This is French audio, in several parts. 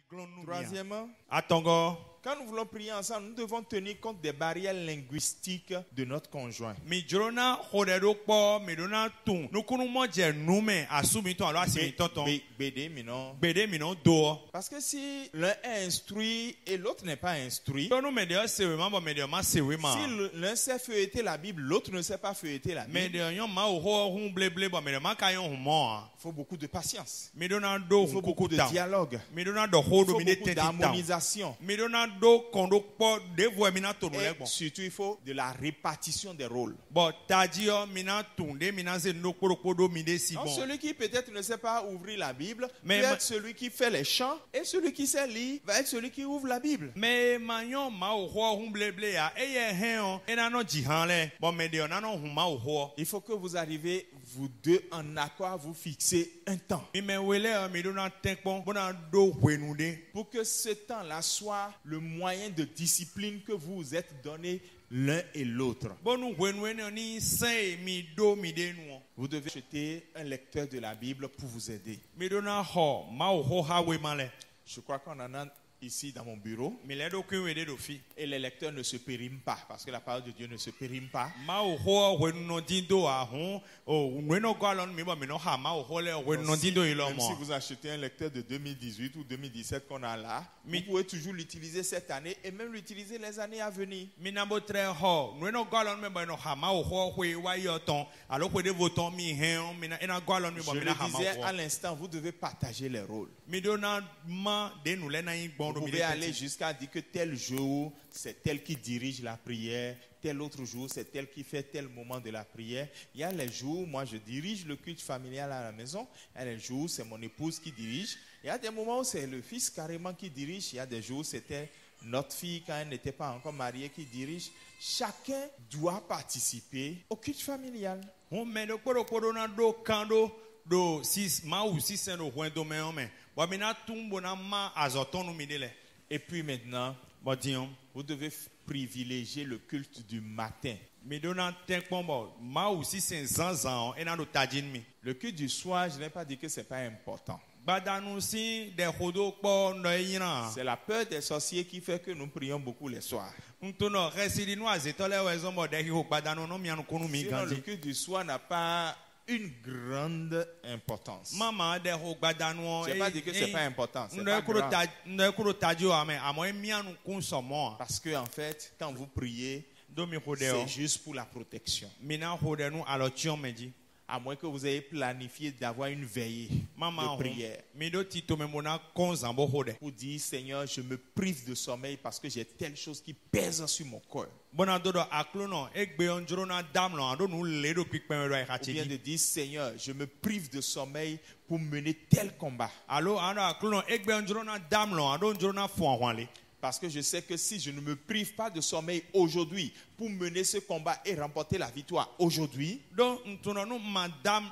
Troisièmement, Atongo. quand nous voulons prier ensemble, nous devons tenir compte des barrières linguistiques de notre conjoint. Midrona hoderokpo midona tun nukunu moje nume asumi to alo asimi tonton. Bédé, minon. Bede minon do. Parce que si l'un est instruit et l'autre n'est pas instruit, Tonu medio sewe mambo medio ma sewe ma. si l'un sait feuilleter la Bible, l'autre ne sait pas feuilleter la Bible, Medio yon ma oho hun bleble bo medio ma kayon humo. il faut beaucoup de patience. Midona do Il faut beaucoup de kukuta. dialogue. Midona do Il hodo faut mine beaucoup tentita. d'harmonisation. Midona do kondo po devo mina tonu Et lebo. surtout, il faut de la répartition des rôles. Bo tadio mina tunde mina se no korokpo do mide si Donc, bon. celui qui peut-être ne sait pas ouvrir la Bible Mais peut être celui qui fait les chants, et celui qui sait lire va être celui qui ouvre la Bible. Me manyo ma oho hun bleble ya eye hen ena no jihanle bo medio na no hun ma oho. Il faut que vous arrivez, vous deux, en accord, vous fixez un temps. Mi me wele midona tenkpon bona do hwenude. Pour que ce temps-là soit le moyen de discipline que vous vous êtes donné l'un et l'autre. Bonu hwenuene ni se mi do mide nuo. Vous devez acheter un lecteur de la Bible pour vous aider. Midona ho ma oho ha we male. Je crois qu'on en a ici dans mon bureau. Mi le do kun wede do fi. Et les lecteurs ne se périment pas, parce que la parole de Dieu ne se périme pas. Ma oho hwenuno dindo a hun o nweno galon mi bo mi no ha ma oho le hwenuno dindo ilo Même si mo. vous achetez un lecteur de 2018 ou 2017 qu'on a là, vous pouvez toujours l'utiliser cette année et même l'utiliser les années à venir. Minabo tre ho nweno galon me bo no ha ma oho hwe wa yoton alo hwe de voton mi hen mina ena galon mi bo Je mina le ha ma disais à oho. l'instant, vous devez partager les rôles. Midona ma de nou le na yin Vous gbondo mi pouvez de aller petit. jusqu'à dire que tel jour, c'est tel qui dirige la prière, tel autre jour, c'est tel qui fait tel moment de la prière. Il y a les jours où moi je dirige le culte familial à la maison, il y a les jours où c'est mon épouse qui dirige, il y a des moments où c'est le fils carrément qui dirige, il y a des jours où c'était notre fille quand elle n'était pas encore mariée qui dirige. Chacun doit participer au culte familial. Hon me do kporo na do kando do sis ma u sisen do hwen do me o me. Bo mina tumbo na ma azoton nu mi de le. Et puis maintenant, Bo dion. vous devez privilégier le culte du matin. Midona tenkpon bo ma u sisen zanzan ena do tajin mi. Le culte du soir, je n'ai pas dit que ce n'est pas important. Badanu si de hodo kpo no yina. C'est la peur des sorciers qui fait que nous prions beaucoup les soirs. Ntono residi nu azetole wezo mo de ho badanu no mianu kunu mi Sinon, le ganji. culte du soir n'a pas une grande importance. Mama de ho badanu Je n'ai pas dit que ce n'est pas important. C'est ndo pas ekuro grave. ndo ekuro tajo ame amo mianu kun somo. Parce que en fait, quand vous priez, Do mi hodeo. c'est juste pour la protection. Mina hodenu alo tion meji. À moins que vous ayez planifié d'avoir une veillée Mama de ho. prière. Mi do tito me mona konzambo hode. Pour dire, Seigneur, je me prive de sommeil parce que j'ai telle chose qui pèse sur mon corps. Bona dodo aklono egbe onjoro na damlo ado nu ledo pikpen ro Ou bien ikachiji. de dire, Seigneur, je me prive de sommeil pour mener tel combat. Alo ado aklono egbe onjoro na damlo ado onjoro na fuanwanle. Parce que je sais que si je ne me prive pas de sommeil aujourd'hui pour mener ce combat et remporter la victoire aujourd'hui, Do ntuno nu madam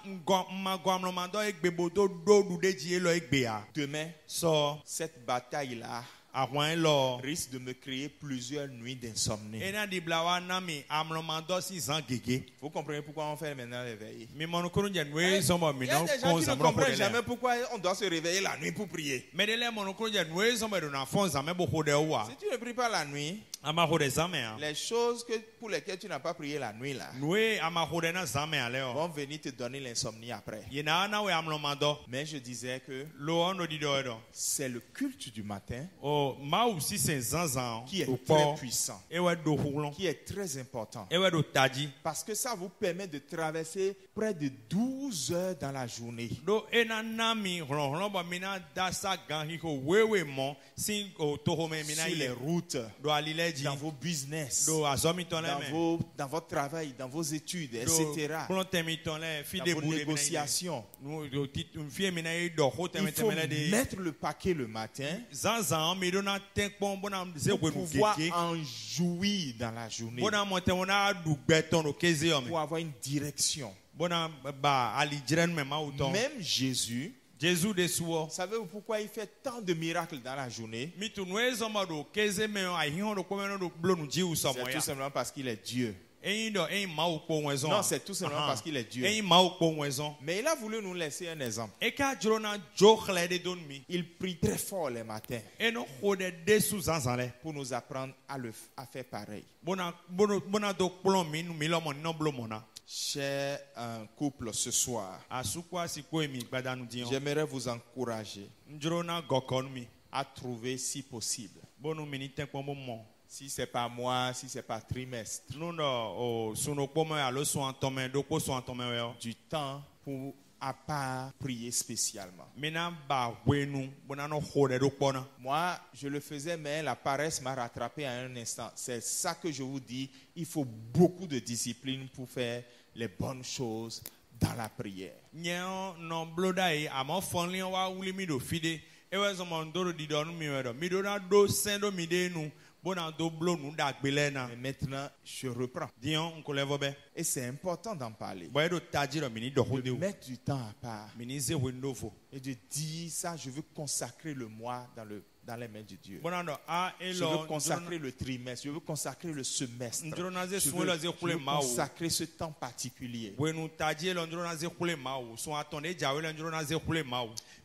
magwamlo mando egbe bodo do du deji elo egbe a. demain, So cette bataille-là ahwan lo. risque de me créer plusieurs nuits d'insomnie. Ena di blawa nami amlo mando si zan gege. Vous comprenez pourquoi on fait maintenant les veillées? Mi monu kunu jen we sombo mi Il y a no des gens qui ne konzambo comprennent hode jamais le. pourquoi on doit se réveiller la nuit pour prier. Medele monu kunu jen we sombo do na fonzame bo hode wa. Si tu ne pries pas la nuit, Ama hode zame a. les choses pour lesquelles tu n'as pas prié la nuit là Nwe ama hode na zame a le o. vont venir te donner l'insomnie après. Yena na we amlo mando. Mais je disais que Lo ono di do edo. c'est le culte du matin O ma u si sen zanzan qui est o très po puissant, ewe do hulon qui est très important. ewe do taji Parce que ça vous permet de traverser près de 12 heures dans la journée. do ena nami hulon ba mina dasa gan hi ko wewe mo sin o toho me mina Sur les ile routes, do alileji dans vos business, do azomi ton le me dans votre travail, dans vos études, do etc. plon temi ton le fi Dans de vos boule mina ile négociations. no do tit fi mina ile do ho Il temi faut temi le de mettre le paquet le matin zanzan mi do na tenkpon bona ze pour wenu pouvoir keke en jouir dans la journée, bona monte ona du gbeton do keze o me pour avoir une direction. bona ba ali jiren me ma uton Même Jésus, Jésus de suo savez-vous pourquoi il fait tant de miracles dans la journée? mitu nwezoma do keze me ahiho do komeno do blonu jiu C'est somo tout ya simplement parce qu'il est Dieu. Non, c'est tout simplement parce qu'il est Dieu. Mais il a voulu nous laisser un exemple. Il prie très fort les matins pour nous apprendre à faire pareil. Cher couple, ce soir, j'aimerais vous encourager à trouver, si possible, si ce n'est pas mois, si ce n'est pas trimestre, du temps pour à part prier spécialement. Moi, je le faisais, mais la paresse m'a rattrapé à un instant. C'est ça que je vous dis, il faut beaucoup de discipline pour faire les bonnes choses dans la prière. Mais maintenant, je reprends. Et c'est important d'en parler. De mettre du temps à part. Et de dire ça, je veux consacrer le mois dans les mains de Dieu. Je veux consacrer le trimestre, je veux consacrer le semestre. Je veux consacrer ce temps particulier.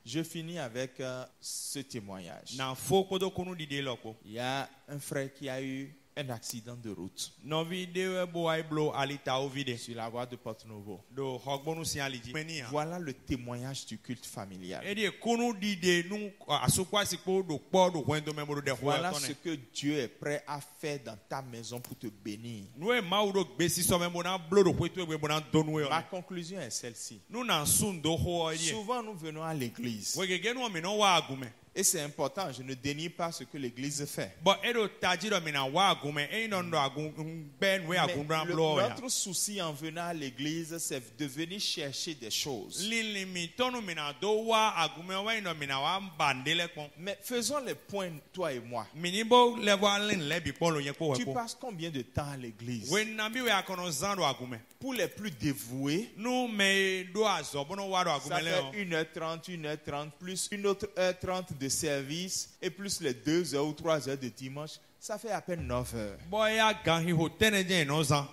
Je finis avec ce témoignage. Il y a un frère qui a eu un accident de route sur la voie de Porto-Novo. Voilà le témoignage du culte familial. Voilà ce que Dieu est prêt à faire dans ta maison pour te bénir. Ma conclusion est celle-ci. Souvent nous venons à l'église. Et c'est important, je ne dénie pas ce que l'église fait. Mais notre souci en venant à l'église, c'est de venir chercher des choses. Mais faisons les points, toi et moi. Tu passes combien de temps à l'église? Pour les plus dévoués, ça fait 1h30, 1h30, plus une autre 1h30 de service et plus les 2 heures ou 3 heures de dimanche, ça fait à peine 9 heures.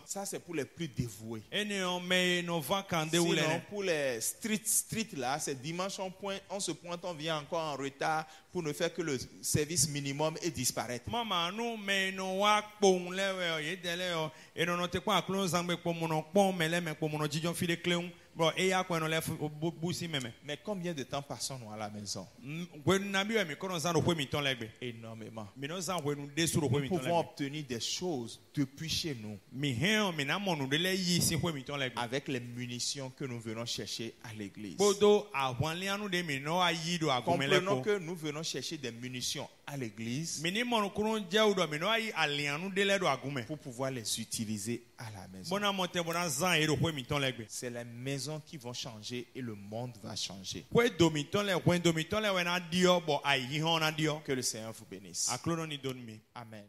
Ça, c'est pour les plus dévoués. Sinon, pour les street là, c'est dimanche, on se pointe, on vient encore en retard pour ne faire que le service minimum et disparaître. Mais combien de temps passons-nous à la maison? Énormément. Nous pouvons obtenir des choses depuis chez nous avec les munitions que nous venons chercher à l'église. Comprenons que nous venons chercher des munitions à l'église pour pouvoir les utiliser à la maison. C'est les maisons qui vont changer et le monde va changer. Que le Seigneur vous bénisse. Amen.